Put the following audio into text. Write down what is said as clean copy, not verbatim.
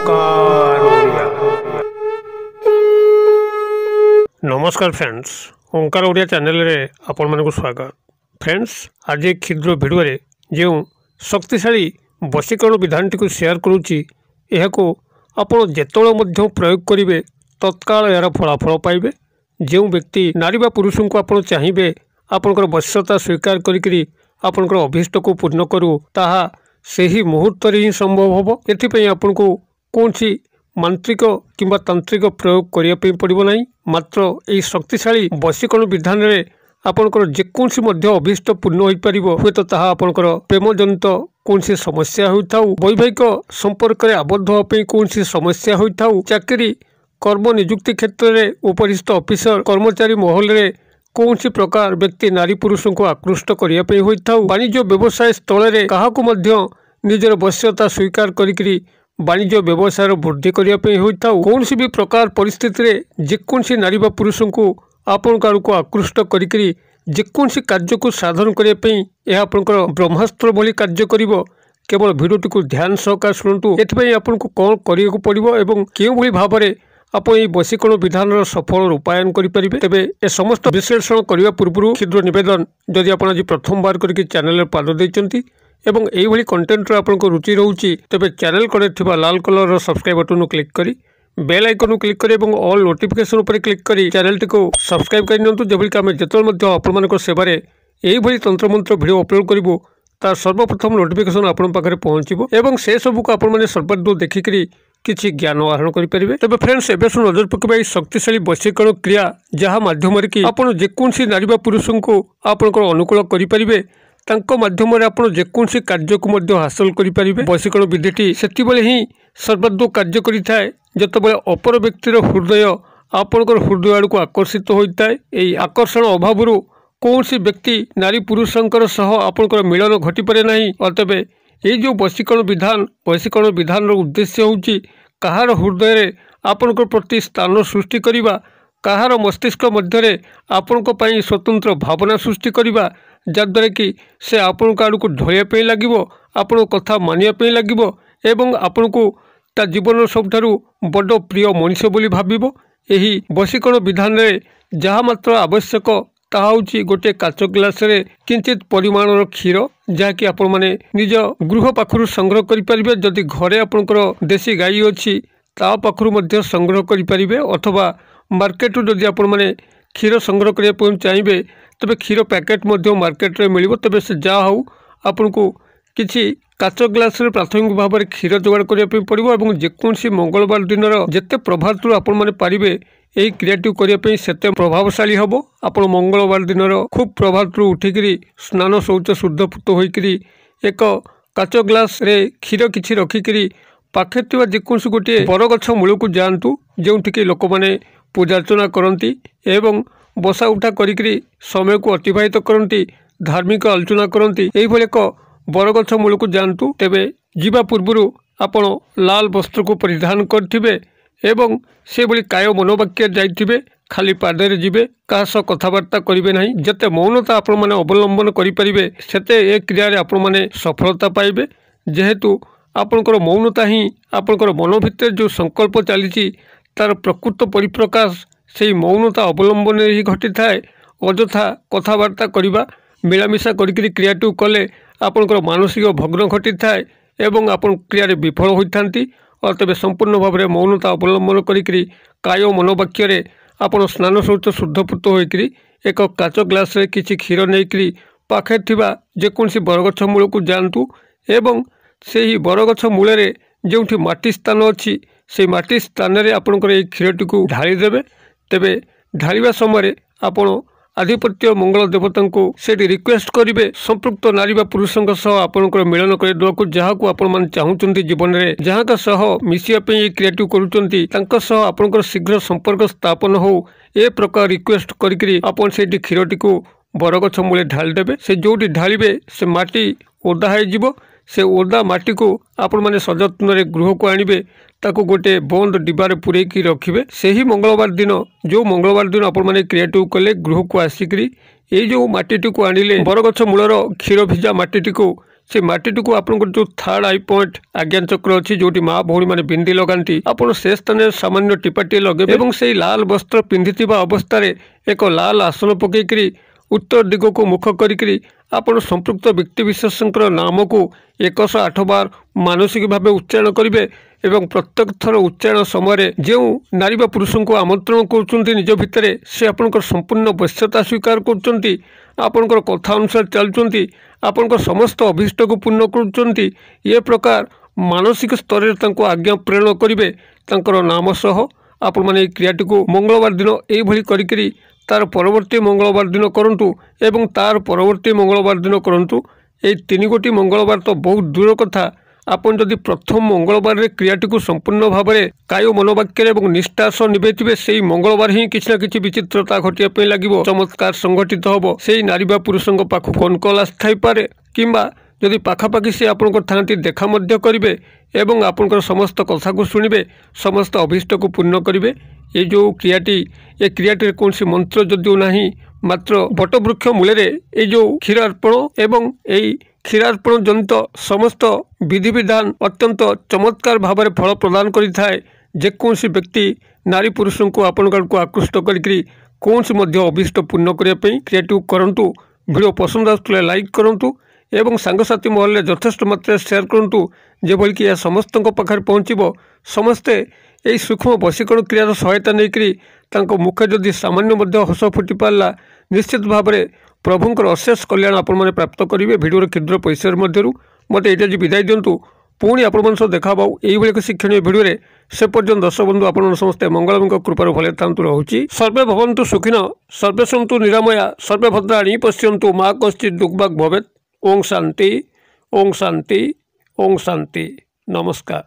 ओंकार ओडिया। नमस्कार फ्रेंड्स, ओंकार ओडिया चैनल रे आपण मानक स्वागत। फ्रेंड्स, आज एक क्षुद्र वीडियो रे जो शक्तिशाली वशीकरण विधान टी को शेयर करूची, एहाको आपण जेतोळे मध्य प्रयोग करिवे तत्काल यार फलाफल पाइबे। जो व्यक्ति नारी बा पुरुष को आपण चाहिए आपणकर वश्यता स्वीकार करिकरी आपणकर अभीष्ट को पूर्ण करू, ताहा सेही मुहूर्त ही संभव हम। एथिपई आपन को कौन सी मांत्रिक किंबा तांत्रिक प्रयोग करने पड़ो ना, मात्र यही शक्तिशाली वशीकरण विधान रे आपणकर जेकोसी मध्य अभीष्ट पूर्ण हो पार। हे तो ताहा आपणकर प्रेम जनित कौन सी समस्या होता, वैवाहिक संपर्क में आबद्ध होने कौन सी समस्या होता, चाकरी कर्म निजुक्ति क्षेत्र में उपरिस्थ ऑफिसर कर्मचारी महल में कौन सी प्रकार व्यक्ति नारी पुरुषों को आकृष्ट करने होता, वाणिज्य व्यवसाय स्थल में क्या निजर वश्यता स्वीकार करी वाणिज्य व्यवसाय वृद्धि करने होता, कौन सी भी प्रकार परिस्थिति रे जेकोसी नारी बा पुरुषों को आपण को आकृष्ट करी जेकोसी कार्य को साधन करने यह आपंकर ब्रह्मास्त्र भली कार्य करिवो। केवल भिडियोटी को ध्यान सहकार शुणु। एथि आपन को कौन करिया पड़िवो एवं केउ भली भाबरे आप वशीकरण विधान सफल रूपायन करेंगे। तेरे ए समस्त विश्लेषण करने पूर्व क्षुद्र निवेदन, जदि आप आज प्रथम बार करके चैनल पाद देते एवं यही कंटेंट आपको रुचि रोचे, तेरे चैनल कड़े लाल कलर सब्सक्राइब बटन क्लिक करी बेल आइकन क्लिक करी और ऑल नोटिफिकेशन पर क्लिक करी चैनल टी को सब्सक्राइब कर नियंतु। जबकि आम जो आपण सेवार यही तंत्र मंत्र वीडियो अपलोड करूँ तार सर्वप्रथम नोटिफिकेशन आपण पाखे पहुँचो एवं से सबको आपण सर्वाधिक देखिकी किसी ज्ञान आहरण करेंगे। तेज फ्रेंड्स, एवं नजर पकड़ा शक्तिशाली वशीकरण क्रिया जहाँ मध्यम आपड़ जेकोसी नारी बा पुरुषों को आपंकर अनुकूल करेंगे, माध्यम आप जेकोसी कार्य को हासिल करेंगे। वशीकरण विधिटी से ही सर्वाधिक कार्य करें जिते अपर व्यक्तिर हृदय आपणकर हृदय आड़ को आकर्षित होता है। यही आकर्षण अभाव कौन सी व्यक्ति नारी पुरुषंकर सह आपणकर मिलन घटी पारे नहीं। अतएव ये जो वशीकरण विधान उद्देश्य होची कहार हृदय रे आपणकर प्रति स्थान सृष्टि करिबा, कहार मस्तिष्क मध्य आपण स्वतंत्र भावना सृष्टि करिबा, जद्वारा कि से आपण आड़ को ढोया लगे, आपण कथा मानिया लगे एवं आपण को ता जीवन सबठारु बड़ प्रिय मनीष बोली भाविबो। यही वशीकरण विधान रे जहाँ मात्र आवश्यक ताहा होची गोटे काच ग्लास रे किंचित परिमाणर क्षीर, जहाँकि आपण माने निज गृह पाखरु संग्रह करि परिबे। जदि घरे आपणकर देसी गाई अछि ता पाखरु मध्य संग्रह करि परिबे, अथवा मार्केट जदि आपण माने क्षीर संग्रह करिया पय चाहिबे तबे क्षीर पैकेट मध्य मार्केट रे मिलिबो। तबे से जा हो आपण को किछि काच ग्लास रे प्राथमिक भाव में क्षीर जोगाड़ करिया पड़िबो एवं जेकोसी मंगलवार दिन जेते प्रभातरु आपण माने पारिबे यही क्रियाटी करने से प्रभावशाली हम। आप मंगलवार दिन खूब प्रभातरु उठिकी स्नान शौच शुद्धपूत होकर एक काच ग्लास रे क्षीर किछि रखिकी पाखे जेकोसी गोटे बरगछ मूल को जातु, जो लोक मैंने पूजा अर्चना करती एवं बसा उठा करी समय को अतिबाहित करती, धार्मिक आलोचना करती। यही एक बरगछ मूल को जातु। तेबे जीवा पूर्व आपण लाल वस्त्र को परिधान करेंगे एवं से भली काय मनोवाक्य जाइथिबे, खाली पादरे जीवे, कहा सह कथबार्ता करेंगे नहीं। जते मौनता आपण माने अवलंबन करें सेते ए क्रिया रे आपण माने सफलता पाइबे, जेहेतु आपणकर मौनता ही आपणकर मन भितर जो संकल्प चली तार प्रकृत परिप्रकाश से मौनता अवलंबन ही घटी थाए। अजथा कथबार्ता करवा मिलामिशा करी क्रियाटी कले आपणकर मानसिक भग्न घटी थाए एवं आपण क्रिया विफल होती। और तेज संपूर्ण भाव में मौनता अवलंबन करी काय मनोवाक्य आपड़ स्नान शौच शुद्धपूत होकर एक काच ग्लास रे किछि क्षीर नहीं पाखे जेकोसी बरगछ मूल को जातु एवं से ही बरगछ मूल जो माटी स्थान अच्छी से माटी स्थान में आपंकर ये क्षीरटी को ढालीदेवे। तेबे ढालिबा समय आपण आधिपत्य मंगल देवता को से रिक्वेस्ट करेंगे संपृक्त नारी बा पुरुषों सह आपंकर मिलन करदेवा, जहाँ को आपण मान चाहूँगी जीवन में जहाँ का सह मिशिया ये क्रिएटिव करुँच आपंकर शीघ्र संपर्क स्थापन हो ए प्रकार रिक्वेस्ट करी आपन से क्षीरटी को बरगछ मूले ढालीदेवे। से जो ढालिबे से माटी ओदा हो से ओदा माटी को आपण मैंने सजत्न गृह को आणवे, ताको गोटे बंद डिबार पूरेकी रखिए। से ही मंगलवार दिन जो मंगलवार दिन आपण मैंने क्रिएटिव कले गृह को आसिक ये जो माटीटी को आणिले बरगछ मूलर क्षीर भिजा माटीटी को से माटीटी को आप जो थर्ड आई पॉइंट आज्ञा चक्र अच्छी जो माँ भौणी मैंने बिंदी लगाती आपड़ से स्थान सामान्य टीपाटे लगे और से लाल वस्त्र पिंधि अवस्था एक लाल आसन पकईकरी उत्तर दिग को मुख करी आपण संपृक्त व्यक्तिविशेष नाम को 108 बार मानसिक भाव उच्चारण करेंगे एवं प्रत्येक थर उच्चारण समय जो नारी बा पुरुष को आमंत्रण कर निज भितर से आपंकर संपूर्ण वश्यता स्वीकार कर कथा अनुसार चलुँच आपण समस्त अभीष्ट को पूर्ण कर प्रकार मानसिक स्तर आज्ञा प्रेरण करेंगे नाम सह आपण मैंने क्रियाटी को मंगलवार दिन यही करी तार परवर्ती मंगलवार दिन करंतु एवं तार परवर्ती मंगलवार दिन करंतु ए 3 गोटी मंगलवार तो बहुत दूर कथा आपन जदि प्रथम मंगलवार रे क्रियाटी को संपूर्ण भाव में काय मनोवाक्य और निष्ठा सह निभे से मंगलवार ही किसी न किसी विचित्रता घटिया लगे चमत्कार संघटित हम से नारी बा पुरुष पाख कौन कल आस्थाई पारे किंबा जदि पाखापाखि से आपंकर थांती देखा करेंगे एवं आपंकर समस्त कथा को शुणवे समस्त अभीष्ट को पूर्ण करेंगे ये जो क्रियाटी ये क्रियाटी कौन सी मंत्र जदिव ना मात्र बटवृक्ष मूल ये जो क्षीरार्पण एवं यही क्षीरार्पण जनित समस्त विधि विधान अत्यंत चमत्कार भाव में फल प्रदान करें जेकोसी व्यक्ति नारी पुरुष को आपण को आकृष्ट करी कौन सी अभीष्ट पूर्ण करने क्रियाटी करंतु वीडियो पसंद आसुले लाइक करंतु एवं सांगसाथी महल में यथेष्ट मात्रा शेयर करूँ जेभली कि यह समस्त पाखे पहुँचब समस्ते यही सूक्ष्म वशीकरण क्रियार सहायता नहीं मुखे जदि सामान्य हस फुटी पारा निश्चित भाव में प्रभुंर अशेष कल्याण आपण मैंने प्राप्त करेंगे भिडियो क्षुद्र पैसा मध्य मत ये विदाय दिंतु पुणी आपण देखा यही एक शिक्षणीय भिडियो से पर्यंत दर्शक बंधु आप समस्ते मंगलमय कृपार भले था रोचे सर्वे भवन्तु सुखिन सर्वे सन्तु निरामया सर्वे भद्राणि पश्यन्तु मा कश्चित् दुर्भाग् भवेत् ओं शांति ओं शांति ओं शांति नमस्कार।